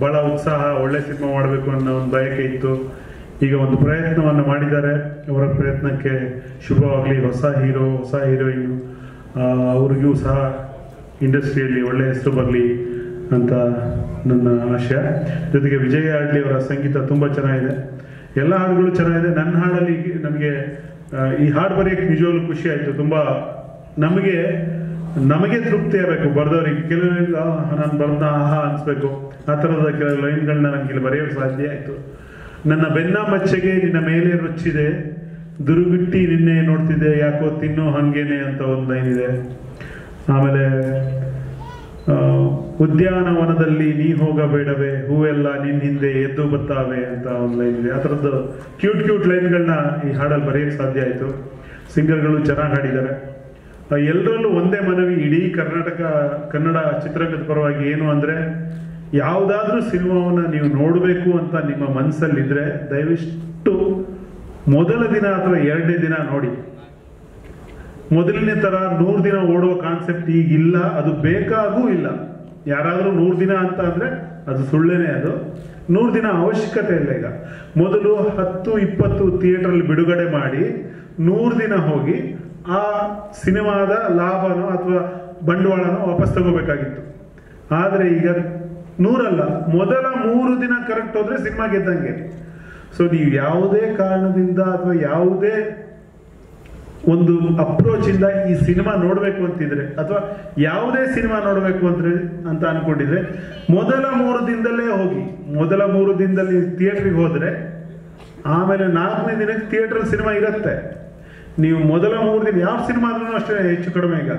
ಭಾಳ ಉತ್ಸಾಹ, ಒಳ್ಳೆ ಸಿನಿಮಾ ಮಾಡಬೇಕು ಅನ್ನೋ ಒಂದು ಬಯಕೆ ಇತ್ತು. ಈಗ ಒಂದು ಪ್ರಯತ್ನವನ್ನು ಮಾಡಿದ್ದಾರೆ. ಅವರ ಪ್ರಯತ್ನಕ್ಕೆ ಶುಭವಾಗಲಿ. ಹೊಸ ಹೀರೋ, ಹೊಸ ಹೀರೋಯಿನ್ ಅವ್ರಿಗೂ ಸಹ ಇಂಡಸ್ಟ್ರಿಯಲ್ಲಿ ಒಳ್ಳೆ ಹೆಸರು ಬರಲಿ ಅಂತ ನನ್ನ ಆಶಯ. ಜೊತೆಗೆ ವಿಜಯ್ ಆಡ್ಲಿ ಅವರ ಸಂಗೀತ ತುಂಬ ಚೆನ್ನಾಗಿದೆ, ಎಲ್ಲ ಹಾಡುಗಳು ಚೆನ್ನಾಗಿದೆ. ನನ್ನ ಹಾಡಲ್ಲಿ ನಮಗೆ ಈ ಹಾಡು ಬರೆಯೋಕ್ಕೆ ನಿಜವಾಗ್ಲೂ ಖುಷಿ ಆಯಿತು. ತುಂಬ ನಮಗೆ ತೃಪ್ತಿ ಆಗಬೇಕು ಬರೆದವ್ರಿಗೆ. ಕೆಲವರಿಗೆ ನಾನು ಬರ್ದ ಆಹಾ ಅನಿಸ್ಬೇಕು, ಆ ಥರದ ಕೆಲವು ಲೈನ್ಗಳನ್ನ ನನಗೆ ಇಲ್ಲಿ ಬರೆಯೋಕ್ಕೆ ಸಾಧ್ಯ ಆಯಿತು. ನನ್ನ ಬೆನ್ನ ಮಚ್ಚೆಗೆ ನಿನ್ನ ಮೇಲೆ ರುಚ್ಚಿದೆ, ದುರುಗುಟ್ಟಿ ನಿನ್ನೆ ನೋಡ್ತಿದ್ದೆ ಯಾಕೋ ತಿನ್ನೋ ಹಂಗೇನೆ ಅಂತ ಒಂದು ಲೈನ್ ಇದೆ. ಆಮೇಲೆ ಉದ್ಯಾನವನದಲ್ಲಿ ನೀ ಹೋಗಬೇಡವೇ, ಹೂವೆಲ್ಲ ನಿನ್ನ ಹಿಂದೆ ಎದ್ದು ಬತ್ತಾವೆ ಅಂತ ಒಂದು ಲೈನ್ ಇದೆ. ಆ ಥರದ್ದು ಕ್ಯೂಟ್ ಲೈನ್ಗಳನ್ನ ಈ ಹಾಡಲ್ಲಿ ಬರೆಯೋಕ್ಕೆ ಸಾಧ್ಯ ಆಯಿತು. ಸಿಂಗರ್ಗಳು ಚೆನ್ನಾಗಿ ಹಾಡಿದ್ದಾರೆ. ಎಲ್ಲರಲ್ಲೂ ಒಂದೇ ಮನವಿ, ಇಡೀ ಕನ್ನಡ ಚಿತ್ರರಂಗದ ಪರವಾಗಿ ಏನು ಅಂದರೆ, ಯಾವುದಾದ್ರೂ ಸಿನಿಮಾವನ್ನು ನೀವು ನೋಡಬೇಕು ಅಂತ ನಿಮ್ಮ ಮನಸ್ಸಲ್ಲಿದ್ದರೆ ದಯವಿಟ್ಟು ಮೊದಲ ದಿನ ಅಥವಾ 2ನೇ ದಿನ ನೋಡಿ. ಮೊದಲನೇ ಥರ 100 ದಿನ ಓಡುವ ಕಾನ್ಸೆಪ್ಟ್ ಈಗಿಲ್ಲ, ಅದು ಬೇಕಾಗೂ ಇಲ್ಲ. ಯಾರಾದರೂ 100 ದಿನ ಅಂತ ಅಂದರೆ ಅದು ಸುಳ್ಳೇನೆ. ಅದು 100 ದಿನ ಅವಶ್ಯಕತೆ ಇಲ್ಲ. ಈಗ ಮೊದಲು 10-20 ಥಿಯೇಟ್ರಲ್ಲಿ ಬಿಡುಗಡೆ ಮಾಡಿ 100 ದಿನ ಹೋಗಿ ಆ ಸಿನಿಮಾದ ಲಾಭನೋ ಅಥವಾ ಬಂಡವಾಳನೋ ವಾಪಸ್ ತಗೋಬೇಕಾಗಿತ್ತು. ಆದರೆ ಈಗ 100 ಅಲ್ಲ, ಮೊದಲ 3 ದಿನ ಕರೆಕ್ಟ್ ಹೋದ್ರೆ ಸಿನಿಮಾ ಗೆದ್ದಂಗೆ. ಸೊ ನೀವು ಯಾವುದೇ ಕಾರಣದಿಂದ ಅಥವಾ ಯಾವುದೇ ಒಂದು ಅಪ್ರೋಚ್ ಇಂದ ಈ ಸಿನಿಮಾ ನೋಡಬೇಕು ಅಂತಿದ್ರೆ ಅಥವಾ ಯಾವುದೇ ಸಿನಿಮಾ ನೋಡಬೇಕು ಅಂತ ಅನ್ಕೊಂಡಿದ್ರೆ ಮೊದಲ 3 ದಿನದಲ್ಲೇ ಹೋಗಿ. ಮೊದಲ 3 ದಿನದಲ್ಲಿ ಥಿಯೇಟ್ರಿಗೆ ಹೋದ್ರೆ ಆಮೇಲೆ 4ನೇ ದಿನಕ್ಕೆ ಥಿಯೇಟರ್ ಸಿನಿಮಾ ಇರುತ್ತೆ. ನೀವು ಮೊದಲ 3 ದಿನ ಯಾವ ಸಿನಿಮಾ ಆದ್ರೂ ಅಷ್ಟೇ ಹೆಚ್ಚು ಕಡಿಮೆ. ಈಗ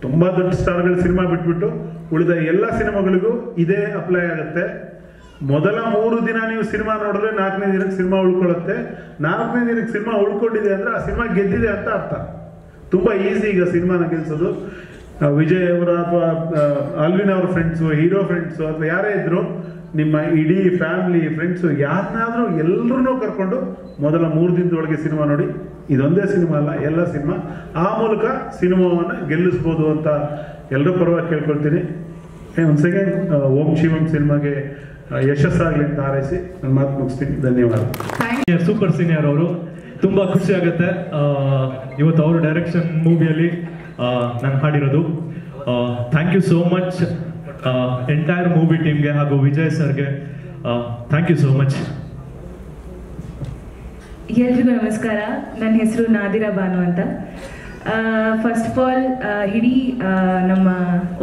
ತುಂಬಾ ದೊಡ್ಡ ಸ್ಟಾರ್ಗಳ ಸಿನಿಮಾ ಬಿಟ್ಬಿಟ್ಟು ಉಳಿದ ಎಲ್ಲ ಸಿನಿಮಾಗಳಿಗೂ ಇದೇ ಅಪ್ಲೈ ಆಗುತ್ತೆ. ಮೊದಲ 3 ದಿನ ನೀವು ಸಿನಿಮಾ ನೋಡಿದ್ರೆ 4ನೇ ದಿನಕ್ಕೆ ಸಿನಿಮಾ ಉಳ್ಕೊಳ್ಳುತ್ತೆ. 4ನೇ ದಿನಕ್ಕೆ ಸಿನಿಮಾ ಉಳ್ಕೊಂಡಿದೆ ಅಂದ್ರೆ ಆ ಸಿನಿಮಾ ಗೆದ್ದಿದೆ ಅಂತ ಅರ್ಥ. ತುಂಬಾ ಈಸಿ ಈಗ ಸಿನಿಮಾನ ಗೆಲ್ಸೋದು. ವಿಜಯ್ ಅವರ ಅಥವಾ ಆಲ್ವಿನ್ ಅವರ ಫ್ರೆಂಡ್ಸು, ಹೀರೋ ಫ್ರೆಂಡ್ಸು ಅಥವಾ ಯಾರೇ ಇದ್ರು, ನಿಮ್ಮ ಇಡೀ ಫ್ಯಾಮಿಲಿ ಫ್ರೆಂಡ್ಸು ಯಾರನ್ನಾದ್ರೂ ಎಲ್ಲರನ್ನೂ ಕರ್ಕೊಂಡು ಮೊದಲ 3 ದಿನದೊಳಗೆ ಸಿನಿಮಾ ನೋಡಿ. ಇದೊಂದೇ ಸಿನಿಮಾ ಅಲ್ಲ, ಎಲ್ಲ ಸಿನಿಮಾ. ಆ ಮೂಲಕ ಸಿನಿಮಾವನ್ನು ಗೆಲ್ಲಿಸ್ಬೋದು ಅಂತ ಎಲ್ಲರ ಪರವಾಗಿ ಕೇಳ್ಕೊಳ್ತೀನಿ. ಒಂದು ಸೆಕೆಂಡ್ ಓಂ ಶಿವಂ ಸಿನಿಮಾಗೆ ಯಶಸ್ಸಾಗಲಿ ಅಂತ ಹಾರೈಸಿ ನನ್ನ ಮಾತು ಮುಗಿಸ್ತೀನಿ. ಧನ್ಯವಾದ. ಸೂಪರ್ ಸೀನಿಯರ್ ಅವರು. ತುಂಬ ಖುಷಿ ಆಗುತ್ತೆ ಇವತ್ತು ಅವರು ಡೈರೆಕ್ಷನ್ ಮೂವಿಯಲ್ಲಿ ನಾನು ಹಾಡಿರೋದು. Thank you so much entire movie ಟೀಮ್ಗೆ ಹಾಗೂ ವಿಜಯ್ ಸರ್ಗೆ ಥ್ಯಾಂಕ್ ಯು ಸೋ ಮಚ್. ಎಲ್ರಿಗೂ ನಮಸ್ಕಾರ. ನನ್ನ ಹೆಸರು ನಾದಿರಾ ಬಾನು ಅಂತ. ಫಸ್ಟ್ ಆಫ್ ಆಲ್ ಇಡೀ ನಮ್ಮ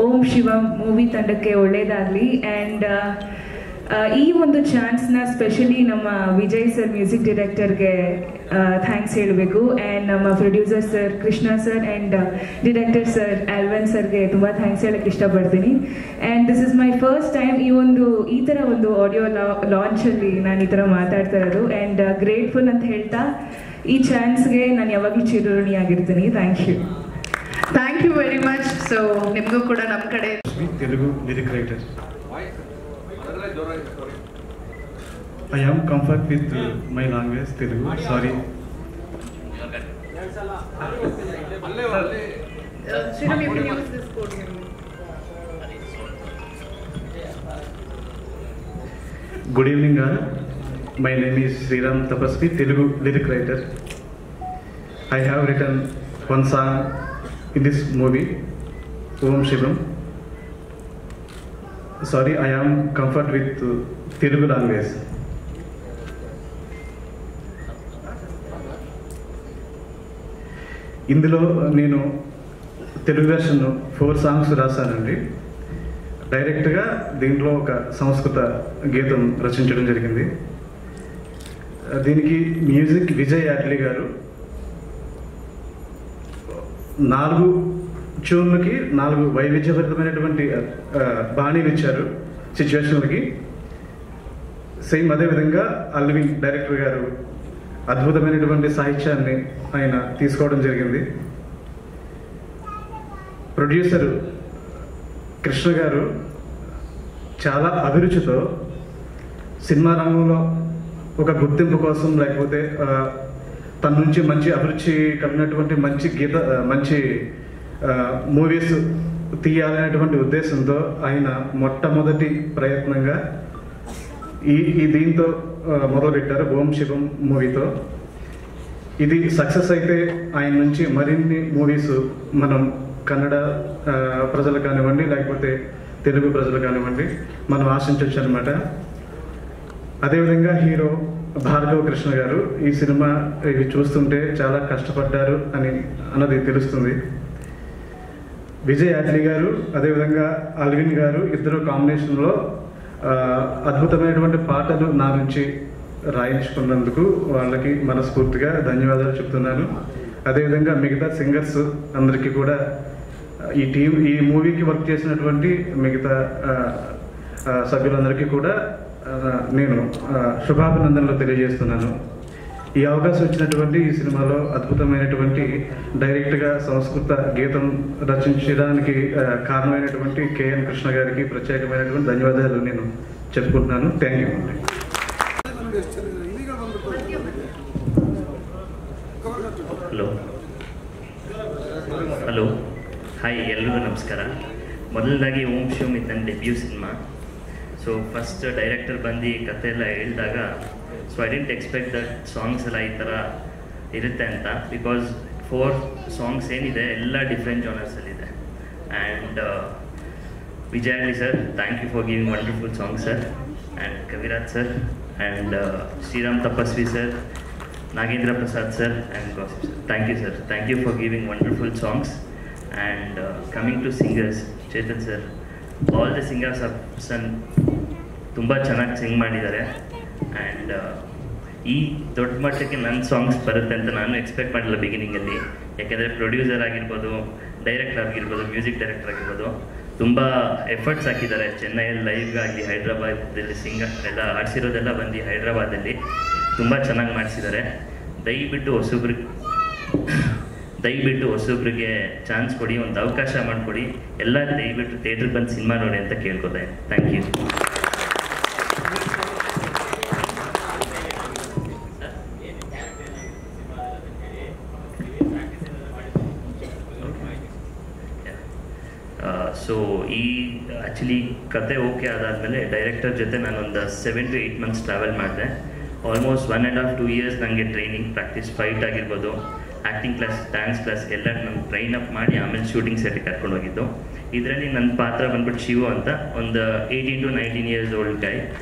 ಓಂ ಶಿವಂ ಮೂವಿ ತಂಡಕ್ಕೆ ಒಳ್ಳೇದಾಗಲಿ. ಆ್ಯಂಡ್ ಈ ಒಂದು ಚಾನ್ಸ್ನ ಸ್ಪೆಷಲಿ ನಮ್ಮ ವಿಜಯ್ ಸರ್ ಮ್ಯೂಸಿಕ್ ಡೈರೆಕ್ಟರ್ಗೆ ಥ್ಯಾಂಕ್ಸ್ ಹೇಳಬೇಕು. ಆ್ಯಂಡ್ ನಮ್ಮ producer sir Krishna sir and director sir Alvin ಸರ್ಗೆ ತುಂಬ ಥ್ಯಾಂಕ್ಸ್ ಹೇಳಕ್ಕೆ ಇಷ್ಟಪಡ್ತೀನಿ. And this is my first time ಈ ಥರ ಒಂದು ಆಡಿಯೋ ಲಾಂಚಲ್ಲಿ ನಾನು ಈ ಥರ ಮಾತಾಡ್ತಾ ಇರೋದು. ಆ್ಯಂಡ್ ಗ್ರೇಟ್ಫುಲ್ ಅಂತ ಹೇಳ್ತಾ ಈ ಚಾನ್ಸ್ಗೆ ನಾನು ಯಾವಾಗಲೂ ಚಿರಋಣಿಯಾಗಿರ್ತೀನಿ. Thank you. Thank you very much. So ನಿಮಗೂ ಕೂಡ ನಮ್ಮ ಕಡೆ Telugu lyric writer. I am comfort with my language Telugu. Sorry. Good evening all. My name is Sriram Tapasvi, Telugu lyric writer. I have written one song in this movie, Om Shivam. Sorry, I am comfort with Telugu language. ఇందులో నేను Telugu version 4 songs రాశానండి. డైరెక్ట్గా దీంట్లో ఒక సంస్కృత గీతం రచించడం జరిగింది. దీనికి music Vijay యాడ్లీ గారు. 4 ట్యూన్లకి 4 వైవిధ్యభరితమైనటువంటి బాణీలు ఇచ్చారు సిచ్యువేషన్లకి. సేమ్ అదేవిధంగా అల్విన్ డైరెక్టర్ గారు అద్భుతమైనటువంటి సాహిత్యాన్ని ఆయన తీసుకోవడం జరిగింది. ప్రొడ్యూసర్ కృష్ణ గారు చాలా అభిరుచితో సినిమా రంగంలో ఒక గుర్తింపు కోసం, లేకపోతే తన నుంచి మంచి అభిరుచి కలిగినటువంటి మంచి మూవీస్ తీయాలనేటువంటి ఉద్దేశంతో ఆయన మొట్టమొదటి ప్రయత్నంగా దీంతో మొదలుపెట్టారు ఓం శివం మూవీతో. ఇది సక్సెస్ అయితే ఆయన నుంచి మరిన్ని మూవీస్ మనం కన్నడ ప్రజలు కానివ్వండి, లేకపోతే తెలుగు ప్రజలు కానివ్వండి, మనం ఆశించవచ్చు అనమాట. అదేవిధంగా హీరో భార్గవ కృష్ణ గారు ఈ సినిమా ఇవి చూస్తుంటే చాలా కష్టపడ్డారు అన్నది తెలుస్తుంది. విజయ్ యాత్రి గారు అదేవిధంగా అల్విన్ గారు ఇద్దరు కాంబినేషన్లో అద్భుతమైనటువంటి పాటలు నా నుంచి రాయించుకున్నందుకు వాళ్ళకి మనస్ఫూర్తిగా ధన్యవాదాలు చెప్తున్నాను. అదేవిధంగా మిగతా సింగర్స్ అందరికీ కూడా ఈ మూవీకి వర్క్ చేసినటువంటి మిగతా సభ్యులందరికీ కూడా నేను శుభాభినందనలు తెలియజేస్తున్నాను. ఈ అవకాశం ఇచ్చినటువంటి ఈ సినిమాలో అద్భుతమైనటువంటి డైరెక్ట్గా సంస్కృత గీతం రచించడానికి కారణమైనటువంటి కేఎన్ కృష్ణ గారికి ప్రత్యేకమైనటువంటి ధన్యవాదాలు నేను చెప్పుకుంటున్నాను. Thank you. ಹಲೋ ಹಾಯ್, ಎಲ್ರಿಗೂ ನಮಸ್ಕಾರ. ಮೊದಲದಾಗಿ ಓಂ ಶಿವಂ ಇದು ನನ್ನ debut cinema. So first director ಬಂದು ಕತೆ ಎಲ್ಲ ಹೇಳಿದಾಗ I didn't expect that songs ಎಲ್ಲ ಈ ಥರ ಇರುತ್ತೆ ಅಂತ. ಬಿಕಾಸ್ 4 ಸಾಂಗ್ಸ್ ಏನಿದೆ ಎಲ್ಲ ಡಿಫ್ರೆಂಟ್ ಜಾನರ್ಸಲ್ಲಿದೆ. And Vijay sir, thank you for giving wonderful song sir. And Kaviraj sir, and Sriram Tapasvi sir, Nagendra Prasad sir and Gossip sir. Thank you sir. Thank you for giving wonderful songs. And coming to singers, Chetan sir, all the singers have sung ತುಂಬ ಚೆನ್ನಾಗಿ ಸಿಂಗ್ ಮಾಡಿದ್ದಾರೆ. And ಈ ದೊಡ್ಡ ಮಟ್ಟಕ್ಕೆ ನನ್ನ songs ಬರುತ್ತೆ ಅಂತ ನಾನು ಎಕ್ಸ್ಪೆಕ್ಟ್ ಮಾಡಿಲ್ಲ ಬಿಗಿನಿಂಗಲ್ಲಿ. ಯಾಕೆಂದರೆ ಪ್ರೊಡ್ಯೂಸರ್ ಆಗಿರ್ಬೋದು, ಡೈರೆಕ್ಟರ್ ಆಗಿರ್ಬೋದು, ಮ್ಯೂಸಿಕ್ ಡೈರೆಕ್ಟರ್ ಆಗಿರ್ಬೋದು ತುಂಬ ಎಫರ್ಟ್ಸ್ ಹಾಕಿದ್ದಾರೆ. ಚೆನ್ನೈಯಲ್ಲಿ ಲೈವ್ಗಾಗಿ, ಹೈದ್ರಾಬಾದಲ್ಲಿ ಸಿಂಗರ್ ಎಲ್ಲ ಆಡಿಸಿರೋದೆಲ್ಲ ಬಂದು ಹೈದ್ರಾಬಾದಲ್ಲಿ ತುಂಬ ಚೆನ್ನಾಗಿ ಮಾಡಿಸಿದ್ದಾರೆ. ದಯವಿಟ್ಟು ಹೊಸಬ್ರಿಗೆ ಚಾನ್ಸ್ ಕೊಡಿ, ಒಂದು ಅವಕಾಶ ಮಾಡಿಕೊಡಿ. ಎಲ್ಲ ದಯವಿಟ್ಟು ಥಿಯೇಟ್ರಿಗೆ ಬಂದು ಸಿನಿಮಾ ನೋಡಿ ಅಂತ ಕೇಳ್ಕೊತಾ ಇದ್ದೀನಿ. Thank you. ಸೊ ಈ ಆ್ಯಕ್ಚುಲಿ ಕತೆ ಓಕೆ ಆದಾದಮೇಲೆ ಡೈರೆಕ್ಟರ್ ಜೊತೆ ನಾನೊಂದು 7 to 8 months ಟ್ರಾವೆಲ್ ಮಾಡಿದೆ. ಆಲ್ಮೋಸ್ಟ್ 1.5 to 2 years ನನಗೆ ಟ್ರೈನಿಂಗ್, ಪ್ರಾಕ್ಟೀಸ್, ಫೈಟ್ ಆಗಿರ್ಬೋದು, ಆ್ಯಕ್ಟಿಂಗ್ ಕ್ಲಾಸ್, ಡ್ಯಾನ್ಸ್ ಕ್ಲಾಸ್ ಎಲ್ಲ ನಾನು ಟ್ರೈನ್ ಅಪ್ ಮಾಡಿ ಆಮೇಲೆ ಶೂಟಿಂಗ್ ಸೆಟ್ಗೆ ಕರ್ಕೊಂಡು ಹೋಗಿದ್ದು. ಇದರಲ್ಲಿ ನನ್ನ ಪಾತ್ರ ಬಂದ್ಬಿಟ್ಟು ಶಿವು ಅಂತ, ಒಂದು 18 to 19 years ಓಲ್ಡ್ ಗೈ.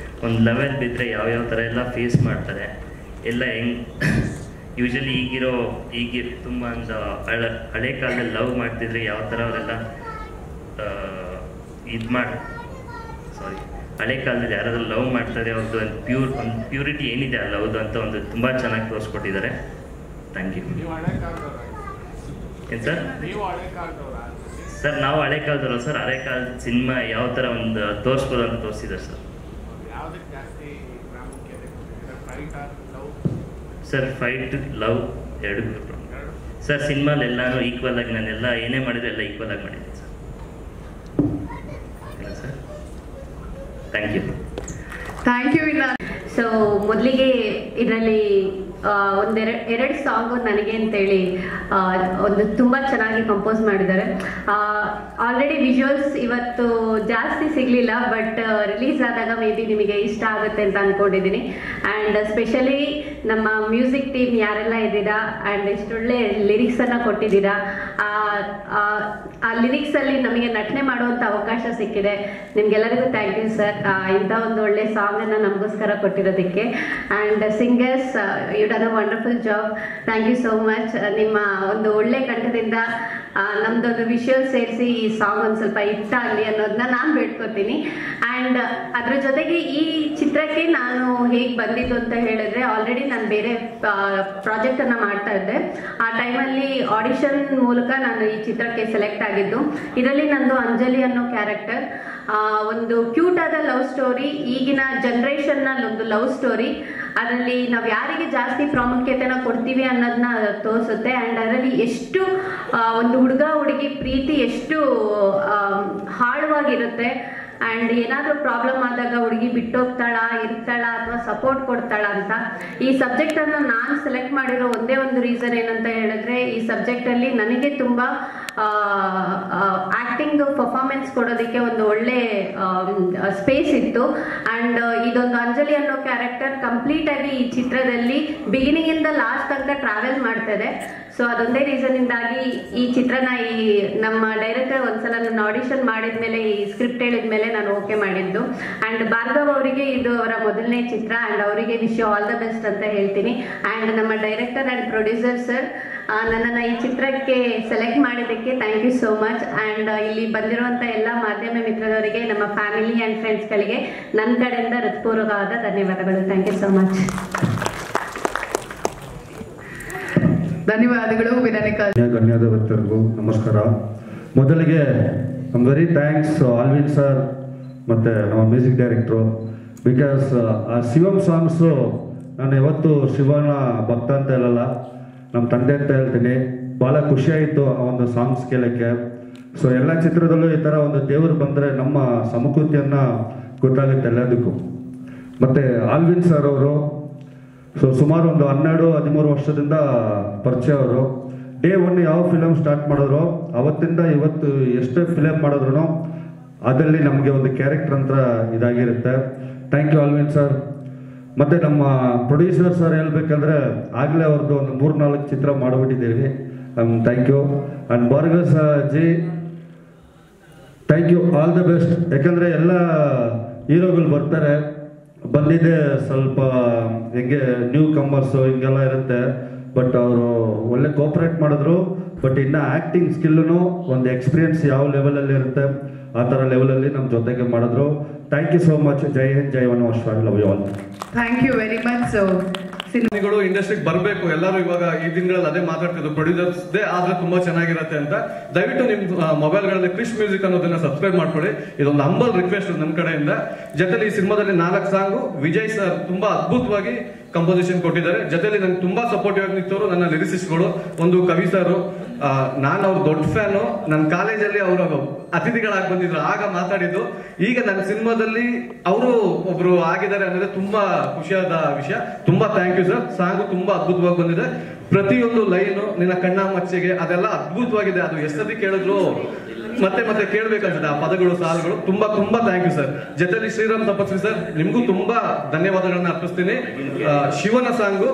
ಒಂದು ಲೆವೆಲ್ ಬಿದ್ದರೆ ಯಾವ್ಯಾವ ಥರ ಎಲ್ಲ ಫೇಸ್ ಮಾಡ್ತಾರೆ ಎಲ್ಲ ಯೂಶಲಿ ಈಗ ತುಂಬ ಒಂದು ಹಳೆ ಕಾಲದಲ್ಲಿ ಲವ್ ಮಾಡ್ತಿದ್ರೆ ಯಾವ ಥರ ಅವರೆಲ್ಲ ಹಳೆ ಕಾಲದಲ್ಲಿ ಯಾರಾದ್ರೂ ಲವ್ ಮಾಡ್ತಾರೆ, ಅವ್ರದ್ದು ಒಂದು ಪ್ಯೂರಿಟಿ ಏನಿದೆ ಆ ಲವ್ದು ಅಂತ ಒಂದು ತುಂಬ ಚೆನ್ನಾಗಿ ತೋರಿಸ್ಕೊಟ್ಟಿದ್ದಾರೆ. Thank you. ಏನು ಸರ್? ಸರ್ ನಾವು ಹಳೆ ಕಾಲದವ್ರು ಸರ್. ಹಳೆ ಕಾಲದ ಸಿನಿಮಾ ಯಾವ ಥರ ಒಂದು ತೋರಿಸ್ಬೋದು ಅಂತ ತೋರಿಸಿದ್ದಾರೆ ಸರ್. ಸರ್ ಫೈಟ್, ಲವ್ ಎರಡು ಸರ್. ಸಿನಿಮಾಲಿ ಎಲ್ಲಾನು ಈಕ್ವಲ್ ಆಗಿ ನಾನೆಲ್ಲ ಏನೇ ಮಾಡಿದ್ರೆ ಎಲ್ಲ ಈಕ್ವಲ್ ಆಗಿ ಮಾಡಿದ್ದೀನಿ sir. Sir thank you. Thank you. So ಮೊದಲಿಗೆ ಇದರಲ್ಲಿ ಎರಡು ಸಾಂಗು ನನಗೆ ಅಂತೇಳಿ ಒಂದು ತುಂಬ ಚೆನ್ನಾಗಿ ಕಂಪೋಸ್ ಮಾಡಿದ್ದಾರೆ. ಆಲ್ರೆಡಿ ವಿಜುವಲ್ಸ್ ಇವತ್ತು ಜಾಸ್ತಿ ಸಿಗಲಿಲ್ಲ, ಬಟ್ ರಿಲೀಸ್ ಆದಾಗ ಮೇ ಬಿ ನಿಮಗೆ ಇಷ್ಟ ಆಗುತ್ತೆ ಅಂತ ಅಂದ್ಕೊಂಡಿದ್ದೀನಿ. ಆ್ಯಂಡ್ ಸ್ಪೆಷಲಿ ನಮ್ಮ ಮ್ಯೂಸಿಕ್ ಟೀಮ್ ಯಾರೆಲ್ಲ ಇದ್ದೀರಾ, ಆ್ಯಂಡ್ ಎಷ್ಟೊಳ್ಳೆ ಲಿರಿಕ್ಸನ್ನು ಕೊಟ್ಟಿದ್ದೀರಾ. ಆ ಲಿರಿಕ್ಸಲ್ಲಿ ನಮಗೆ ನಟನೆ ಮಾಡುವಂಥ ಅವಕಾಶ ಸಿಕ್ಕಿದೆ. ನಿಮಗೆಲ್ಲರಿಗೂ ಥ್ಯಾಂಕ್ ಯು ಸರ್, ಇಂಥ ಒಂದು ಒಳ್ಳೆ ಸಾಂಗನ್ನು ನಮಗೋಸ್ಕರ ಕೊಟ್ಟಿರೋದಕ್ಕೆ. And singers, you done a wonderful job. Thank you so much. ನಿಮ್ಮ ಒಂದು ಒಳ್ಳೆ ಕಂಠದಿಂದ ನಮ್ದೊಂದು ವಿಷುವಲ್ ಸೇರಿಸಿ ಈ ಸಾಂಗ್ ಒಂದು ಸ್ವಲ್ಪ ಇಷ್ಟ ಆಗಲಿ ಅನ್ನೋದನ್ನ ನಾನು ಬೇಡ್ಕೊತೀನಿ. ಆ್ಯಂಡ್ ಅದ್ರ ಜೊತೆಗೆ ಈ ಚಿತ್ರಕ್ಕೆ ನಾನು ಹೇಗೆ ಬಂದಿದ್ದು ಅಂತ ಹೇಳಿದ್ರೆ, ಆಲ್ರೆಡಿ ನಾನು ಬೇರೆ ಪ್ರಾಜೆಕ್ಟನ್ನು ಮಾಡ್ತಾ ಇದ್ದೆ. ಆ ಟೈಮಲ್ಲಿ ಆಡಿಷನ್ ಮೂಲಕ ನಾನು ಈ ಚಿತ್ರಕ್ಕೆ ಸೆಲೆಕ್ಟ್ ಆಗಿದ್ದು. ಇದರಲ್ಲಿ ನಂದು ಅಂಜಲಿ ಅನ್ನೋ ಕ್ಯಾರೆಕ್ಟರ್, ಒಂದು ಕ್ಯೂಟ್ ಆದ ಲವ್ ಸ್ಟೋರಿ, ಈಗಿನ ಜನ್ರೇಷನ್ನ ಒಂದು ಲವ್ ಸ್ಟೋರಿ. ಅದರಲ್ಲಿ ನಾವು ಯಾರಿಗೆ ಜಾಸ್ತಿ ಪ್ರಾಮುಖ್ಯತೆನ ಕೊಡ್ತೀವಿ ಅನ್ನೋದನ್ನ ತೋರಿಸುತ್ತೆ. ಆ್ಯಂಡ್ ಅದರಲ್ಲಿ ಎಷ್ಟು ಒಂದು ಹುಡುಗ ಹುಡುಗಿ ಪ್ರೀತಿ ಎಷ್ಟು ಆಳವಾಗಿರುತ್ತೆ. ಆ್ಯಂಡ್ ಏನಾದರೂ ಪ್ರಾಬ್ಲಮ್ ಆದಾಗ ಹುಡುಗಿ ಬಿಟ್ಟೋಗ್ತಾಳ, ಇರ್ತಾಳ, ಅಥವಾ ಸಪೋರ್ಟ್ ಕೊಡ್ತಾಳ ಅಂತ. ಈ ಸಬ್ಜೆಕ್ಟನ್ನು ನಾನು ಸೆಲೆಕ್ಟ್ ಮಾಡಿರೋ ಒಂದೇ ಒಂದು ರೀಸನ್ ಏನಂತ ಹೇಳಿದ್ರೆ, ಈ ಸಬ್ಜೆಕ್ಟಲ್ಲಿ ನನಗೆ ತುಂಬ ಆಕ್ಟಿಂಗ್ ಪರ್ಫಾರ್ಮೆನ್ಸ್ ಕೊಡೋದಕ್ಕೆ ಒಂದು ಒಳ್ಳೆ ಸ್ಪೇಸ್ ಇತ್ತು. ಅಂಡ್ ಇದೊಂದು ಅಂಜಲಿ ಅನ್ನೋ ಕ್ಯಾರೆಕ್ಟರ್ ಕಂಪ್ಲೀಟ್ ಆಗಿ ಈ ಚಿತ್ರದಲ್ಲಿ ಬಿಗಿನಿಂಗ್ ಇಂದ ಲಾಸ್ಟ್ ತನಕ ಟ್ರಾವೆಲ್ ಮಾಡ್ತಾ ಇದೆ. ಸೊ ಅದೊಂದೇ ರೀಸನ್ ಇಂದಾಗಿ ಈ ಚಿತ್ರನ ನಮ್ಮ ಡೈರೆಕ್ಟರ್ ಒಂದ್ಸಲ ನನ್ನ ಆಡಿಷನ್ ಮಾಡಿದ್ಮೇಲೆ ಈ ಸ್ಕ್ರಿಪ್ಟ್ ಹೇಳಿದ್ಮೇಲೆ ನಾನು ಓಕೆ ಮಾಡಿದ್ದು. ಅಂಡ್ ಭಾರ್ಗವ್ ಅವರಿಗೆ ಇದು ಅವರ ಮೊದಲನೇ ಚಿತ್ರ ಅಂಡ್ ಅವರಿಗೆ ವಿಶ್ ಆಲ್ ದ ಬೆಸ್ಟ್ ಅಂತ ಹೇಳ್ತೀನಿ. ಅಂಡ್ ನಮ್ಮ ಡೈರೆಕ್ಟರ್ ಅಂಡ್ ಪ್ರೊಡ್ಯೂಸರ್ ಸರ್ ನನ್ನನ್ನು ಈ ಚಿತ್ರಕ್ಕೆ ಸೆಲೆಕ್ಟ್ ಮಾಡಿದ್ದಕ್ಕೆ thank you so much. And ಇಲ್ಲಿ ಬಂದಿರುವಂಥ ಎಲ್ಲ ಮಾಧ್ಯಮ ಮಿತ್ರರವರಿಗೆ, ನಮ್ಮ ಫ್ಯಾಮಿಲಿ ಆ್ಯಂಡ್ ಫ್ರೆಂಡ್ಸ್ಗಳಿಗೆ ನನ್ನ ಕಡೆಯಿಂದ ಹೃತ್ಪೂರ್ವಕವಾದ ಧನ್ಯವಾದಗಳು. Thank you so much. ಧನ್ಯವಾದಗಳು ವಿನಾಯಕ. ಗಣ್ಯಾದ ಭಕ್ತರಿಗೂ ನಮಸ್ಕಾರ. ಮೊದಲಿಗೆ I'm very thanks Alvin sir ಮತ್ತು ನಮ್ಮ ಮ್ಯೂಸಿಕ್ ಡೈರೆಕ್ಟ್ರು. ಬಿಕಾಸ್ ಆ ಶಿವಂ ಸಾಂಗ್ಸು ನಾನು ಯಾವತ್ತು ಶಿವನ ಭಕ್ತ ಅಂತ ಹೇಳಲ್ಲ, ನಮ್ಮ ತಂದೆ ಅಂತ ಹೇಳ್ತೀನಿ. ಭಾಳ ಖುಷಿಯಾಯಿತು ಆ ಒಂದು ಸಾಂಗ್ಸ್ ಕೇಳೋಕ್ಕೆ. ಸೊ ಎಲ್ಲ ಚಿತ್ರದಲ್ಲೂ ಈ ಥರ ಒಂದು ದೇವರು ಬಂದರೆ ನಮ್ಮ ಸಂಸ್ಕೃತಿಯನ್ನು ಗೊತ್ತಾಗುತ್ತೆ ಎಲ್ಲದಕ್ಕೂ. ಮತ್ತು ಆಲ್ವಿನ್ ಸರ್ ಅವರು ಸುಮಾರು ಒಂದು 12-13 ವರ್ಷದಿಂದ ಪರಿಚಯ. ಅವರು ಡೇ 1 ಯಾವ ಫಿಲಮ್ ಸ್ಟಾರ್ಟ್ ಮಾಡಿದ್ರು ಅವತ್ತಿಂದ ಇವತ್ತು ಎಷ್ಟೇ ಫಿಲಮ್ ಮಾಡಿದ್ರು ಅದರಲ್ಲಿ ನಮಗೆ ಒಂದು ಕ್ಯಾರೆಕ್ಟರ್ ಅಂತ ಇದಾಗಿರುತ್ತೆ. Thank you Alvin sir. ಮತ್ತು ನಮ್ಮ ಪ್ರೊಡ್ಯೂಸರ್ ಸರ್ ಹೇಳ್ಬೇಕಂದ್ರೆ ಆಗಲೇ ಅವ್ರದ್ದು ಒಂದು 3-4 ಚಿತ್ರ ಮಾಡಿಬಿಟ್ಟಿದ್ದೀವಿ. Thank you. And Bhargav ji thank you, all the best. ಯಾಕಂದರೆ ಎಲ್ಲ ಹೀರೋಗಳು ಬರ್ತಾರೆ, ಬಂದಿದ್ದೆ ಸ್ವಲ್ಪ ಹೆಂಗೆ ನ್ಯೂ ಕಮರ್ಸು ಹಿಂಗೆಲ್ಲ ಇರುತ್ತೆ. ಬಟ್ ಅವರು ಒಳ್ಳೆ ಕೋಆಪ್ರೇಟ್ ಮಾಡಿದ್ರು. ಬಟ್ ಇನ್ನು ಆ್ಯಕ್ಟಿಂಗ್ ಸ್ಕಿಲ್ಲು ಒಂದು ಎಕ್ಸ್ಪೀರಿಯನ್ಸ್ ಯಾವ ಲೆವೆಲಲ್ಲಿ ಇರುತ್ತೆ ಆ ಥರ ಲೆವೆಲಲ್ಲಿ ನಮ್ಮ ಜೊತೆಗೆ ಮಾಡಿದ್ರು. Thank you so much. ಜೈ ಹಿಂದ್, ಜೈ Vanavasa. Love you all. Thank you very much. So ಸಿನಿಮಾಗಳು ಇಂಡಸ್ಟ್ರಿಗೆ ಬರಬೇಕು. ಎಲ್ಲರೂ ಇವಾಗ ಈ ದಿನಗಳಲ್ಲಿ ಅದೇ ಮಾತಾಡ್ತಿದ್ರು, ಪ್ರೊಡ್ಯೂಸರ್ಸ್ದೇ ಆದ್ರೆ ತುಂಬಾ ಚೆನ್ನಾಗಿರುತ್ತೆ ಅಂತ. ದಯವಿಟ್ಟು ನಿಮ್ಮ ಮೊಬೈಲ್ಗಳಲ್ಲಿ ಕ್ರಿಶ್ ಮ್ಯೂಸಿಕ್ ಅನ್ನೋದನ್ನ ಸಬ್ಸ್ಕ್ರೈಬ್ ಮಾಡ್ಕೊಳ್ಳಿ. ಇದೊಂದು ಹಂಬಲ್ ರಿಕ್ವೆಸ್ಟ್ ನಮ್ಮ ಕಡೆಯಿಂದ. ಜೊತೆಲಿ ಈ ಸಿನಿಮಾದಲ್ಲಿ 4 ಸಾಂಗು ವಿಜಯ್ ಸರ್ ತುಂಬಾ ಅದ್ಭುತವಾಗಿ ಕಂಪೋಸಿಷನ್ ಕೊಟ್ಟಿದ್ದಾರೆ. ಜೊತೆಲಿ ನಂಗೆ ತುಂಬಾ ಸಪೋರ್ಟಿವ್ ಆಗಿ ನಿಂತವರು ನನ್ನ ಲಿರಿಸಿಸ್ಟ್ಗಳು. ಒಂದು ಕವಿ ಸರ್, ನಾನು ಅವ್ರ ದೊಡ್ಡ ಫ್ಯಾನು. ನನ್ನ ಕಾಲೇಜಲ್ಲಿ ಅವರು ಅತಿಥಿಗಳಾಗಿ ಬಂದಿದ್ರು, ಆಗ ಮಾತಾಡಿದ್ದು. ಈಗ ನನ್ನ ಸಿನಿಮಾದಲ್ಲಿ ಅವರು ಒಬ್ರು ಆಗಿದ್ದಾರೆ ಅನ್ನೋದೇ ತುಂಬಾ ಖುಷಿಯಾದ ವಿಷಯ. ತುಂಬಾ ಥ್ಯಾಂಕ್ ಯು ಸರ್. ಸಾಂಗು ತುಂಬಾ ಅದ್ಭುತವಾಗಿ ಬಂದಿದೆ. ಪ್ರತಿಯೊಂದು ಲೈನು, ನಿನ್ನ ಕಣ್ಣ ಮಚ್ಚೆಗೆ, ಅದೆಲ್ಲ ಅದ್ಭುತವಾಗಿದೆ. ಅದು ಎಷ್ಟೊತ್ತಿ ಕೇಳಿದ್ರು ಮತ್ತೆ ಮತ್ತೆ ಕೇಳ್ಬೇಕನ್ಸುತ್ತೆ ಆ ಪದಗಳು, ಸಾಲುಗಳು. ತುಂಬಾ ತುಂಬಾ ಥ್ಯಾಂಕ್ ಯು ಸರ್. ಜೊತೆಲಿ ಶ್ರೀರಾಮ್ ತಪಸ್ವಿ ಸರ್, ನಿಮ್ಗೂ ತುಂಬಾ ಧನ್ಯವಾದಗಳನ್ನ ಅರ್ಪಿಸ್ತೀನಿ. ಶಿವನ ಸಾಂಗು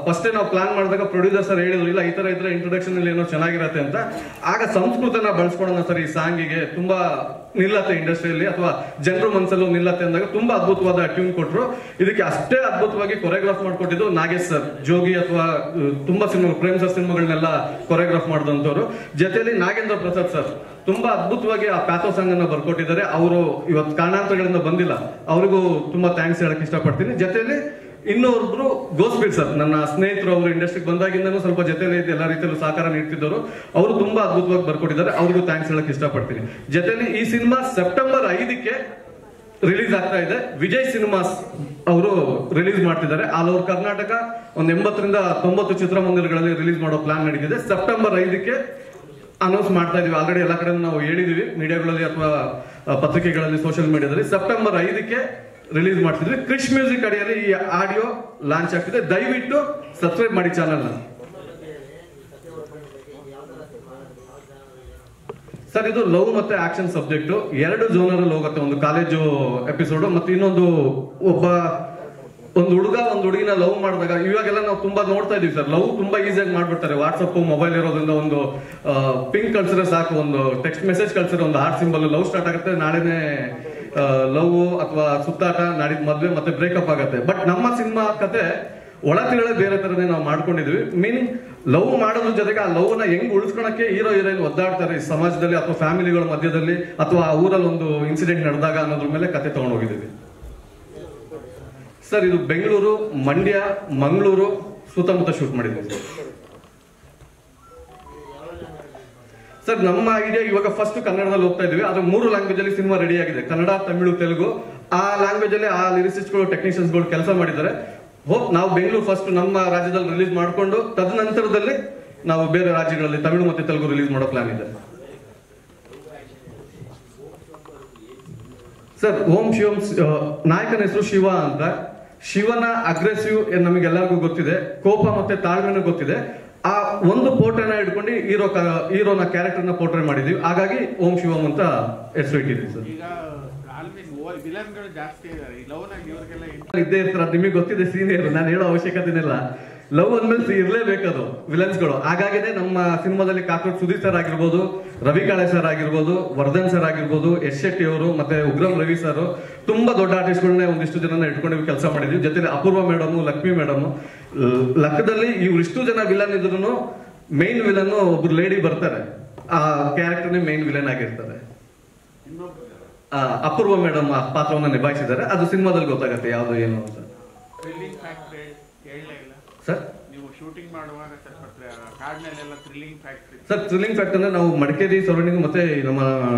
ಫಸ್ಟೇ ನಾವು ಪ್ಲಾನ್ ಮಾಡಿದಾಗ ಪ್ರೊಡ್ಯೂಸರ್ ಸರ್ ಹೇಳಿದ್ರು, ಇಲ್ಲ ಈ ತರ ಇದ್ರೆ ಇಂಟ್ರೊಡಕ್ಷನ್ ಅಲ್ಲಿ ಏನೋ ಚೆನ್ನಾಗಿರತ್ತೆ ಅಂತ. ಆಗ ಸಂಸ್ಕೃತನ ಬಳಸ್ಕೊಳ್ಳೋಣ ಸರ್ ಈ ಸಾಂಗಿಗೆ, ತುಂಬಾ ನಿಲ್ಲತ್ತೆ ಇಂಡಸ್ಟ್ರಿಯಲ್ಲಿ ಅಥವಾ ಜನರು ಮನಸ್ಸಲ್ಲೂ ನಿಲ್ಲತ್ತೆ ಅಂದಾಗ ತುಂಬಾ ಅದ್ಭುತವಾದ ಟ್ಯೂನ್ ಕೊಟ್ಟರು. ಇದಕ್ಕೆ ಅಷ್ಟೇ ಅದ್ಭುತವಾಗಿ ಕೊರಿಯೋಗ್ರಾಫ್ ಮಾಡ್ಕೊಟ್ಟಿದ್ದು ನಾಗೇಶ್ ಸರ್. ಜೋಗಿ ಅಥವಾ ತುಂಬಾ ಸಿನಿಮಾ, ಪ್ರೇಮ್ ಸರ್ ಸಿನಿಮಾಗಳನ್ನೆಲ್ಲ ಕೊರಿಯೋಗ್ರಾಫ್ ಮಾಡಿದಂಥವ್ರು. ಜೊತೆಲಿ ನಾಗೇಂದ್ರ ಪ್ರಸಾದ್ ಸರ್ ತುಂಬಾ ಅದ್ಭುತವಾಗಿ ಆ ಪ್ಯಾಥೋ ಸಾಂಗ್ ಅನ್ನ ಬರ್ಕೊಟ್ಟಿದ್ದಾರೆ. ಅವರು ಇವತ್ತು ಕಾರಣಾಂತರಗಳಿಂದ ಬಂದಿಲ್ಲ, ಅವ್ರಿಗೂ ತುಂಬಾ ಥ್ಯಾಂಕ್ಸ್ ಹೇಳಕ್ ಇಷ್ಟಪಡ್ತೀನಿ. ಜೊತೆಲಿ ಇನ್ನೊಬ್ರು ಗೋಸ್ಪೀಡ್ ಸರ್, ನನ್ನ ಸ್ನೇಹಿತರು, ಅವರು ಇಂಡಸ್ಟ್ರಿಗೆ ಬಂದಾಗಿಂದನೂ ಸ್ವಲ್ಪ ಜೊತೆಲೇ ಇದ್ದು ಎಲ್ಲ ರೀತಿಯಲ್ಲೂ ಸಹಕಾರ ನೀಡ್ತಿದ್ದವರು. ಅವರು ತುಂಬಾ ಅದ್ಭುತವಾಗಿ ಬರ್ಕೊಟ್ಟಿದ್ದಾರೆ, ಅವ್ರಿಗೂ ಥ್ಯಾಂಕ್ಸ್ ಹೇಳಕ್ ಇಷ್ಟಪಡ್ತೀನಿ. ಜೊತೆಲಿ ಈ ಸಿನಿಮಾ ಸೆಪ್ಟೆಂಬರ್ 5ಕ್ಕೆ ರಿಲೀಸ್ ಆಗ್ತಾ ಇದೆ. ವಿಜಯ್ ಸಿನಿಮಾಸ್ ಅವರು ರಿಲೀಸ್ ಮಾಡ್ತಿದ್ದಾರೆ. ಆಲ್ ಓವರ್ ಕರ್ನಾಟಕ ಒಂದು 80-90 ಚಿತ್ರಮಂದಿರಗಳಲ್ಲಿ ರಿಲೀಸ್ ಮಾಡೋ ಪ್ಲಾನ್ ನಡೀತಿದೆ. ಸೆಪ್ಟೆಂಬರ್ 5ಕ್ಕೆ ಅನೌನ್ಸ್ ಮಾಡ್ತಾ ಇದೀವಿ. ಆಲ್ರೆಡಿ ಎಲ್ಲ ಕಡೆ ನಾವು ಹೇಳಿದೀವಿ, ಮೀಡಿಯಾಗಳಲ್ಲಿ ಅಥವಾ ಪತ್ರಿಕೆಗಳಲ್ಲಿ, ಸೋಷಿಯಲ್ ಮೀಡಿಯಾದಲ್ಲಿ. ಸೆಪ್ಟೆಂಬರ್ 5ಕ್ಕೆ ರಿಲೀಸ್ ಮಾಡ್ತಿದ್ವಿ. ಕ್ರಿಶ್ ಮ್ಯೂಸಿಕ್ ಅಡಿಯಲ್ಲಿ ಈ ಆಡಿಯೋ ಲಾಂಚ್ ಆಗ್ತಿದೆ. ದಯವಿಟ್ಟು ಸಬ್ಸ್ಕ್ರೈಬ್ ಮಾಡಿ ಚಾನಲ್. ಸರ್, ಇದು ಲವ್ ಮತ್ತೆ ಆಕ್ಷನ್ ಸಬ್ಜೆಕ್ಟ್ 2 ಜೋನರ್ ಅಲ್ಲಿ ಹೋಗುತ್ತೆ. ಒಂದು ಕಾಲೇಜು ಎಪಿಸೋಡ್ ಮತ್ತೆ ಇನ್ನೊಂದು ಒಂದು ಹುಡುಗ ಒಂದು ಹುಡುಗಿನ ಲವ್ ಮಾಡಿದಾಗ, ಇವಾಗೆಲ್ಲ ನಾವು ತುಂಬಾ ನೋಡ್ತಾ ಇದೀವಿ ಸರ್, ಲವ್ ತುಂಬಾ ಈಸಿಯಾಗಿ ಮಾಡ್ಬಿಡ್ತಾರೆ. ವಾಟ್ಸಪ್, ಮೊಬೈಲ್ ಇರೋದ್ರಿಂದ ಒಂದು ಪಿಂಕ್ ಕಳ್ಸಿದ್ರೆ ಸಾಕು, ಒಂದು ಟೆಕ್ಸ್ಟ್ ಮೆಸೇಜ್ ಕಳ್ಸಿದ್ರೆ ಒಂದು ಹಾರ್ಟ್ ಸಿಂಬಲ್, ಲವ್ ಸ್ಟಾರ್ಟ್ ಆಗುತ್ತೆ. ನಾಳೆನೆ ಲವ್ ಅಥವಾ ಸುತ್ತಾಟ, ನಾಡಿದ್ ಮದ್ವೆ, ಮತ್ತೆ ಬ್ರೇಕಪ್ ಆಗುತ್ತೆ. ಬಟ್ ನಮ್ಮ ಸಿನಿಮಾ ಕತೆ ಒಳತಿಗಳೇ ಬೇರೆ ತರನೇ ನಾವು ಮಾಡ್ಕೊಂಡಿದ್ವಿ. ಮೀನಿಂಗ್ ಲವ್ ಮಾಡೋದ್ರ ಜೊತೆಗೆ ಆ ಲವ್ ನ ಹೆಂಗ್ ಉಳಿಸ್ಕೊಳಕ್ಕೆ ಹೀರೋ ಹೀರೋಯಿನ್ ಒದ್ದಾಡ್ತಾರೆ ಈ ಸಮಾಜದಲ್ಲಿ ಅಥವಾ ಫ್ಯಾಮಿಲಿಗಳ ಮಧ್ಯದಲ್ಲಿ ಅಥವಾ ಆ ಊರಲ್ಲಿ ಒಂದು ಇನ್ಸಿಡೆಂಟ್ ನಡೆದಾಗ ಅನ್ನೋದ್ರ ಮೇಲೆ ಕತೆ ತಗೊಂಡು ಹೋಗಿದ್ದೀವಿ ಸರ್. ಇದು ಬೆಂಗಳೂರು, ಮಂಡ್ಯ, ಮಂಗಳೂರು ಸುತ್ತಮುತ್ತ ಶೂಟ್ ಮಾಡಿದ್ದೀವಿ ಸರ್. ನಮ್ಮ ಐಡಿಯಾ ಇವಾಗ ಫಸ್ಟ್ ಕನ್ನಡದಲ್ಲಿ ಹೋಗ್ತಾ ಇದೀವಿ. ಆದ್ರೆ 3 ಲ್ಯಾಂಗ್ವೇಜ್ ಅಲ್ಲಿ ಸಿನಿಮಾ ರೆಡಿ ಆಗಿದೆ. ಕನ್ನಡ, ತಮಿಳು, ತೆಲುಗು. ಆ ಲ್ಯಾಂಗ್ವೇಜ್ ಅಲ್ಲಿ ಆ ಲಿರಿಸಿಸ್ಟ್ಗಳು, ಟೆಕ್ನಿಷಿಯನ್ಸ್ಗಳು ಕೆಲಸ ಮಾಡಿದ್ದಾರೆ. ಹೋಪ್ ನಾವು ಬೆಂಗಳೂರು ಫಸ್ಟ್ ನಮ್ಮ ರಾಜ್ಯದಲ್ಲಿ ರಿಲೀಸ್ ಮಾಡಿಕೊಂಡು ತದನಂತರದಲ್ಲಿ ನಾವು ಬೇರೆ ರಾಜ್ಯಗಳಲ್ಲಿ ತಮಿಳು ಮತ್ತೆ ತೆಲುಗು ರಿಲೀಸ್ ಮಾಡೋ ಪ್ಲಾನ್ ಇದೆ ಸರ್. ಓಂ ಶಿವಂ, ನಾಯಕನ ಹೆಸರು ಶಿವ ಅಂತ. ಶಿವನ ಅಗ್ರೆಸಿವ್ ನಮಗೆಲ್ಲರಿಗೂ ಗೊತ್ತಿದೆ, ಕೋಪ ಮತ್ತೆ ತಾಳ್ಮೆನೂ ಗೊತ್ತಿದೆ. ಆ ಒಂದು ಪೋರ್ಟ್ರೇನ ಇಟ್ಕೊಂಡು ಹೀರೋನ ಕ್ಯಾರೆಕ್ಟರ್ನ ಪೋರ್ಟ್ರೇ ಮಾಡಿದೀವಿ. ಹಾಗಾಗಿ ಓಂ ಶಿವಂ ಅಂತ ಹೆಸರು ಇಟ್ಟಿದ್ದೀವಿ ಸರ್. ಇದ್ದೇ ಇರ್ತಾರ, ನಿಮಗೆ ಗೊತ್ತಿದೆ ಸೀನಿಯರ್, ನಾನು ಹೇಳೋ ಅವಶ್ಯಕತೆ ಇಲ್ಲ. ಲವ್ ಅಂದ್ಮೇಲೆ ಇರ್ಲೇಬೇಕದು ವಿಲನ್ಸ್ಗಳು. ಹಾಗಾಗಿನೇ ನಮ್ಮ ಸಿನಿಮಾದಲ್ಲಿ ಕಾಕ್ರೋಚ್ ಸುದೀಪ್ ಸರ್ ಆಗಿರ್ಬೋದು, ರವಿ ಕಾಳೆ ಸರ್ ಆಗಿರ್ಬೋದು, ವರ್ಧನ್ ಸರ್ ಆಗಿರ್ಬೋದು, ಯಶ್ ಶೆಟ್ಟಿ ಅವರು ಮತ್ತೆ ಉಗ್ರಂ ರವಿ ಸರ್, ತುಂಬಾ ದೊಡ್ಡ ಆರ್ಟಿಸ್ಟ್ಗಳನ್ನ ಒಂದಿಷ್ಟು ಜನನ ಇಟ್ಕೊಂಡು ಕೆಲಸ ಮಾಡಿದ್ವಿ. ಜೊತೆಲಿ ಅಪೂರ್ವ ಮೇಡಮ್, ಲಕ್ಷ್ಮಿ ಮೇಡಮ್. ಲೆಕ್ಕದಲ್ಲಿ ಇವ್ರಿಷ್ಟು ಜನ ವಿಲನ್ ಇದ್ರು ಮೈನ್ ವಿಲನ್ ಒಬ್ರು ಲೇಡಿ ಬರ್ತಾರೆ, ಆ ಕ್ಯಾರೆಕ್ಟರ್ನೇ ಮೈನ್ ವಿಲನ್ ಆಗಿರ್ತಾರೆ. ಅಪೂರ್ವ ಮೇಡಮ್ ಆ ಪಾತ್ರವನ್ನ ನಿಭಾಯಿಸಿದ್ದಾರೆ. ಅದು ಸಿನಿಮಾದಲ್ಲಿ ಗೊತ್ತಾಗತ್ತೆ ಯಾವ್ದು ಏನು ಅಂತ. ಸರ್ ಸರ್ ಥ್ರಿಲ್ಲಿಂಗ್ ಫ್ಯಾಕ್ಟರ್ ಅಂದ್ರೆ ನಾವು ಮಡಿಕೇರಿ ಸರೌಂಡಿಂಗ್ ಮತ್ತೆ ನಮ್ಮ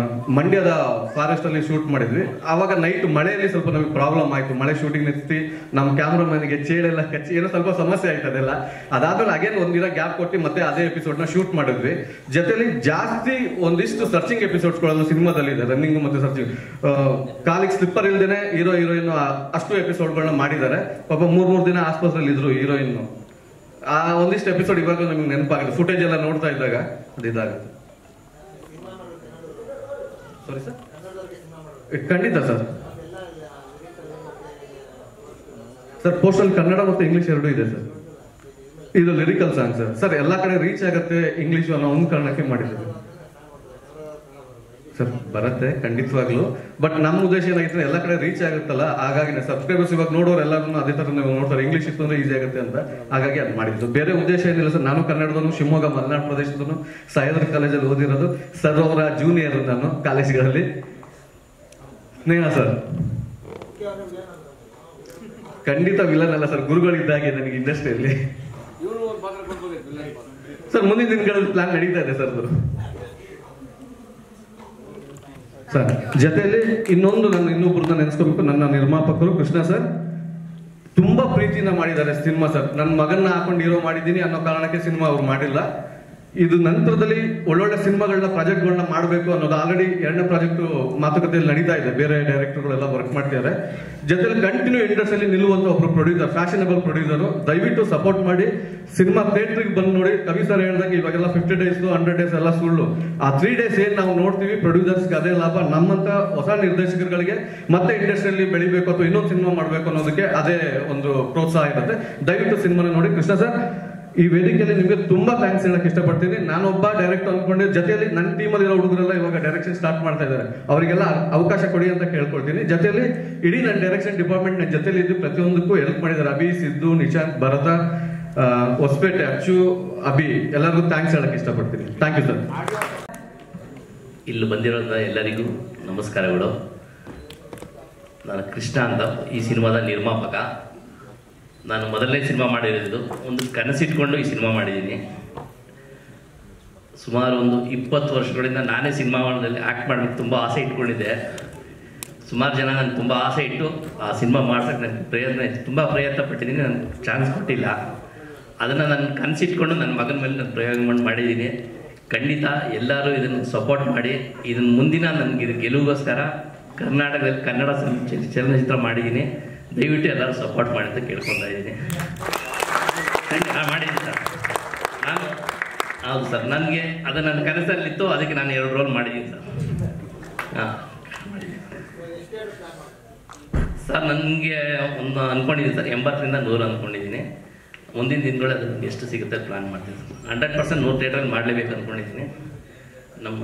ಮಂಡ್ಯದ ಫಾರೆಸ್ಟ್ ಅಲ್ಲಿ ಶೂಟ್ ಮಾಡಿದ್ವಿ. ಆವಾಗ ನೈಟ್ ಮಳೆಯಲ್ಲಿ ಸ್ವಲ್ಪ ನಮಗೆ ಪ್ರಾಬ್ಲಮ್ ಆಯ್ತು. ಮಳೆ ಶೂಟಿಂಗ್ ನಿಲ್ಸಿ ನಮ್ಮ ಕ್ಯಾಮ್ರಾಮನ್ಗೆ ಚೇಳೆಲ್ಲ ಕಚ್ಚಿ ಏನೋ ಸ್ವಲ್ಪ ಸಮಸ್ಯೆ ಆಯ್ತದೆಲ್ಲ. ಅದಾದ್ಮೇಲೆ ಅಗೇನ್ ಒಂದಿನ ಗ್ಯಾಪ್ ಕೊಟ್ಟು ಮತ್ತೆ ಅದೇ ಎಪಿಸೋಡ್ ನ ಶೂಟ್ ಮಾಡಿದ್ವಿ. ಜೊತೆಲಿ ಜಾಸ್ತಿ ಒಂದಿಷ್ಟು ಸರ್ಚಿಂಗ್ ಎಪಿಸೋಡ್ಸ್ಗಳನ್ನು ಸಿನಿಮಾದಲ್ಲಿ ಇದೆ, ರನ್ನಿಂಗ್ ಮತ್ತೆ ಸರ್ಚಿಂಗ್. ಕಾಲಿಗೆ ಸ್ಲಿಪ್ಪರ್ ಇಲ್ದೇನೆ ಹೀರೋ ಹೀರೋಯಿನ್ ಅಷ್ಟು ಎಪಿಸೋಡ್ಗಳನ್ನ ಮಾಡಿದ್ದಾರೆ. ಪಾಪ 3 ದಿನ ಆಸ್ಪತ್ರೆಯಲ್ಲಿ ಇದ್ರು ಹೀರೋಯಿನ್. ಆ ಒಂದಿಷ್ಟು ಎಪಿಸೋಡ್ ಇವಾಗ ನಮ್ಗೆ ನೆನಪಾಗುತ್ತೆ, ಫುಟೇಜ್ ಎಲ್ಲ ನೋಡ್ತಾ ಇದ್ದಾಗ ಅದಿದಾಗುತ್ತೆ. ಸಾರಿ ಸರ್, ಖಂಡಿತ ಸರ್. ಸರ್ ಪೋಸ್ಟಲ್ ಕನ್ನಡ ಮತ್ತು ಇಂಗ್ಲಿಷ್ ಎರಡೂ ಇದೆ ಸರ್. ಇದು ಲಿರಿಕಲ್ ಸಾಂಗ್ ಸರ್. ಸರ್ ಎಲ್ಲಾ ಕಡೆ ರೀಚ್ ಆಗತ್ತೆ ಇಂಗ್ಲಿಷ್ ಅನ್ನೋ ಒಂದು ಕಾರಣಕ್ಕೆ ಮಾಡಿದ್ದೀವಿ ಸರ್. ಬರುತ್ತೆ ಖಂಡಿತವಾಗ್ಲು, ಬಟ್ ನಮ್ಮ ಉದ್ದೇಶ ಏನಾಗಿತ್ತು ಎಲ್ಲ ಕಡೆ ರೀಚ್ ಆಗುತ್ತಲ್ಲ, ಹಾಗಾಗಿ ಸಬ್ಸ್ಕ್ರೈಬರ್ಸ್ ಇವಾಗ ನೋಡೋರು ಎಲ್ಲರೂ ಅದೇ ತರ ನೋಡ್ತಾರೆ, ಇಂಗ್ಲಿಷ್ ಇತ್ತು ಅಂದ್ರೆ ಈಸಿ ಆಗುತ್ತೆ ಅಂತ. ಹಾಗಾಗಿ ಅದು ಮಾಡಿದ್ದು, ಬೇರೆ ಉದ್ದೇಶ ಏನಿಲ್ಲ ಸರ್. ನಾನು ಕನ್ನಡದವನು, ಶಿವಮೊಗ್ಗ ಮಲೆನಾಡು ಪ್ರದೇಶದವನು, ಸಹ್ಯಾದ್ರಿ ಕಾಲೇಜಲ್ಲಿ ಓದಿರೋದು. ಸರ್ ಅವರ ಜೂನಿಯರ್ ನಾನು ಕಾಲೇಜ್ಗಳಲ್ಲಿ. ಸ್ನೇಹ ಸರ್ ಖಂಡಿತ ವಿಲನ್ ಅಲ್ಲ ಸರ್, ಗುರುಗಳಿದ್ದಾಗೆ ನನಗೆ ಇಂಡಸ್ಟ್ರಿಯಲ್ಲಿ. ಸರ್ ಮುಂದಿನ ದಿನಗಳಲ್ಲಿ ಪ್ಲಾನ್ ನಡೀತಾ ಇದೆ ಸರ್. ಸರ್ ಜೊತೆಯಲ್ಲಿ ಇನ್ನೊಂದು ನಾನು ಇನ್ನೊಬ್ಬರನ್ನ ನೆನೆಸ್ಕೋಬೇಕು, ನನ್ನ ನಿರ್ಮಾಪಕರು ಕೃಷ್ಣ ಸರ್. ತುಂಬಾ ಪ್ರೀತಿಯಿಂದ ಮಾಡಿದ್ದಾರೆ ಸಿನಿಮಾ ಸರ್. ನನ್ನ ಮಗನ್ನ ಹಾಕೊಂಡು ಹೀರೋ ಮಾಡಿದ್ದೀನಿ ಅನ್ನೋ ಕಾರಣಕ್ಕೆ ಸಿನಿಮಾ ಅವ್ರು ಮಾಡಿಲ್ಲ. ಇದು ನಂತರದಲ್ಲಿ ಒಳ್ಳೊಳ್ಳೆ ಸಿನಿಮಾಗಳನ್ನ ಪ್ರಾಜೆಕ್ಟ್ಗಳನ್ನ ಮಾಡಬೇಕು ಅನ್ನೋದು ಆಲ್ರೆಡಿ 2ನೇ ಪ್ರಾಜೆಕ್ಟ್ ಮಾತುಕತೆಯಲ್ಲಿ ನಡೀತಾ ಇದೆ. ಬೇರೆ ಡೈರೆಕ್ಟರ್ಗಳೆಲ್ಲ ವರ್ಕ್ ಮಾಡ್ತಿದ್ದಾರೆ. ಜೊತೆಲಿ ಕಂಟಿನ್ಯೂ ಇಂಡಸ್ಟ್ರಿಯಲ್ಲಿ ನಿಲ್ಲುವಂತ ಒಬ್ರು ಪ್ರೊಡ್ಯೂಸರ್, ಫ್ಯಾಷನಬಲ್ ಪ್ರೊಡ್ಯೂಸರು. ದಯವಿಟ್ಟು ಸಪೋರ್ಟ್ ಮಾಡಿ. ಸಿನಿಮಾ ಥಿಯೇಟ್ರಿಗೆ ಬಂದು ನೋಡಿ. ಕವಿ ಸರ್ ಹೇಳಿದಾಗ ಇವಾಗೆಲ್ಲ 50 days 100 days ಎಲ್ಲ ಸುಳ್ಳು. ಆ 3 days ಏನ್ ನಾವು ನೋಡ್ತೀವಿ ಪ್ರೊಡ್ಯೂಸರ್ಸ್ಗೆ ಅದೇ ಲಾಭ. ನಮ್ಮಂತ ಹೊಸ ನಿರ್ದೇಶಕರುಗಳಿಗೆ ಮತ್ತೆ ಇಂಡಸ್ಟ್ರಿಯಲ್ಲಿ ಬೆಳಿಬೇಕು ಅಥವಾ ಇನ್ನೊಂದು ಸಿನಿಮಾ ಮಾಡಬೇಕು ಅನ್ನೋದಕ್ಕೆ ಅದೇ ಒಂದು ಪ್ರೋತ್ಸಾಹ ಇರುತ್ತೆ. ದಯವಿಟ್ಟು ಸಿನಿಮಾನ ನೋಡಿ. ಕೃಷ್ಣ ಸರ್ ಈ ವೇದಿಕೆಯಲ್ಲಿ ನಿಮ್ಗೆ ತುಂಬಾ ಥ್ಯಾಂಕ್ಸ್ ಹೇಳಕ್ ಇಷ್ಟಪಡ್ತೀನಿ. ನಾನೊಬ್ಬ ಡೈರೆಕ್ಟರ್ ಅನ್ಕೊಂಡೆ, ಜೊತೆಯಲ್ಲಿ ನನ್ನ ಟೀಮಲ್ಲಿ ಇರೋ ಹುಡುಗರೆಲ್ಲ ಇವಾಗ ಡೈರೆಕ್ಷನ್ ಸ್ಟಾರ್ಟ್ ಮಾಡ್ತಾ ಇದ್ದಾರೆ. ಅವರಿಗೆಲ್ಲ ಅವಕಾಶ ಕೊಡಿ ಅಂತ ಕೇಳ್ಕೊಳ್ತೀನಿ. ಜೊತೆಯಲ್ಲಿ ಇಡೀ ನನ್ನ ಡೈರೆಕ್ಷನ್ ಡಿಪಾರ್ಟ್ಮೆಂಟ್ ನನ್ನ ಜೊತೆಲಿ ಇದ್ದು ಪ್ರತಿಯೊಂದಕ್ಕೂ ಹೆಲ್ಪ್ ಮಾಡಿದ್ದಾರೆ. ಅಭಿ, ಸಿದ್ದು, ನಿಶಾಂತ್, ಭರತ, ಹೊಸಪೇಟೆ, ಅಚ್ಚು, ಅಭಿ ಎಲ್ಲರಿಗೂ ಥ್ಯಾಂಕ್ಸ್ ಹೇಳಕ್ ಇಷ್ಟಪಡ್ತೀನಿ. Thank you sir. ಇಲ್ಲಿ ಬಂದಿರೋದ ಎಲ್ಲರಿಗೂ ನಮಸ್ಕಾರಗಳು. ನಾನು ಕೃಷ್ಣ ಅಂತ, ಈ ಸಿನಿಮಾದ ನಿರ್ಮಾಪಕ. ನಾನು ಮೊದಲನೇ ಸಿನಿಮಾ ಮಾಡಿರೋದು, ಒಂದು ಕನಸಿಟ್ಕೊಂಡು ಈ ಸಿನಿಮಾ ಮಾಡಿದ್ದೀನಿ. ಸುಮಾರು ಒಂದು 20 ವರ್ಷಗಳಿಂದ ನಾನೇ ಸಿನಿಮಾದಲ್ಲಿ ಆ್ಯಕ್ಟ್ ಮಾಡಬೇಕು ತುಂಬ ಆಸೆ ಇಟ್ಕೊಂಡಿದ್ದೆ. ಸುಮಾರು ಜನ ನನಗೆ ತುಂಬ ಆಸೆ ಇಟ್ಟು ಆ ಸಿನಿಮಾ ಮಾಡ್ಸೋಕ್ಕೆ ನನಗೆ ತುಂಬ ಪ್ರಯತ್ನ ಪಟ್ಟಿದ್ದೀನಿ. ನನಗೆ ಚಾನ್ಸ್ ಕೊಟ್ಟಿಲ್ಲ. ಅದನ್ನು ನಾನು ಕನಸಿಟ್ಕೊಂಡು ನನ್ನ ಮಗನ ಮೇಲೆ ನಾನು ಪ್ರಯೋಗ ಮಾಡಿದ್ದೀನಿ. ಖಂಡಿತ ಎಲ್ಲರೂ ಇದನ್ನು ಸಪೋರ್ಟ್ ಮಾಡಿ. ಇದನ್ನು ಮುಂದಿನ ನನಗೆ ಇದು ಗೆಲುವಿಗೋಸ್ಕರ ಕರ್ನಾಟಕದಲ್ಲಿ ಕನ್ನಡ ಚಲನಚಿತ್ರ ಮಾಡಿದ್ದೀನಿ. ದಯವಿಟ್ಟು ಎಲ್ಲರೂ ಸಪೋರ್ಟ್ ಮಾಡಿ ಅಂತ ಕೇಳ್ಕೊತಾ ಇದ್ದೀನಿ. ಖಂಡಿತ ಮಾಡಿದ್ದೀನಿ ಸರ್. ನಾನು ಹೌದು ಸರ್, ನನಗೆ ಅದು ನನ್ನ ಕನಸಲ್ಲಿತ್ತು. ಅದಕ್ಕೆ ನಾನು 2 ರೋಲ್ ಮಾಡಿದ್ದೀನಿ ಸರ್. ಹಾಂ ಸರ್, ನನಗೆ ಒಂದು ಅಂದ್ಕೊಂಡಿದ್ದೀನಿ ಸರ್, 80ರಿಂದ 100 ಅಂದ್ಕೊಂಡಿದ್ದೀನಿ. ಮುಂದಿನ ದಿನಗಳು ಅದು ನನಗೆ ಎಷ್ಟು ಸಿಗುತ್ತೆ ಪ್ಲಾನ್ ಮಾಡ್ತೀನಿ ಸರ್. 100% 100 ಥಿಯೇಟ್ರಲ್ಲಿ ಮಾಡಲೇಬೇಕು ಅಂದ್ಕೊಂಡಿದ್ದೀನಿ. ನಮ್ಮ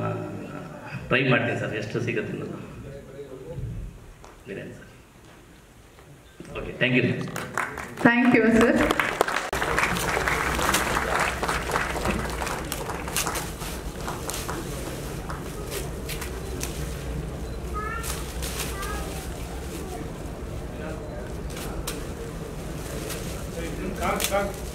ಟ್ರೈ ಮಾಡ್ತೀನಿ ಸರ್, ಎಷ್ಟು ಸಿಗುತ್ತೆ ಅನ್ನೋದು. Sir okay, thank you. Thank you sir. Cut.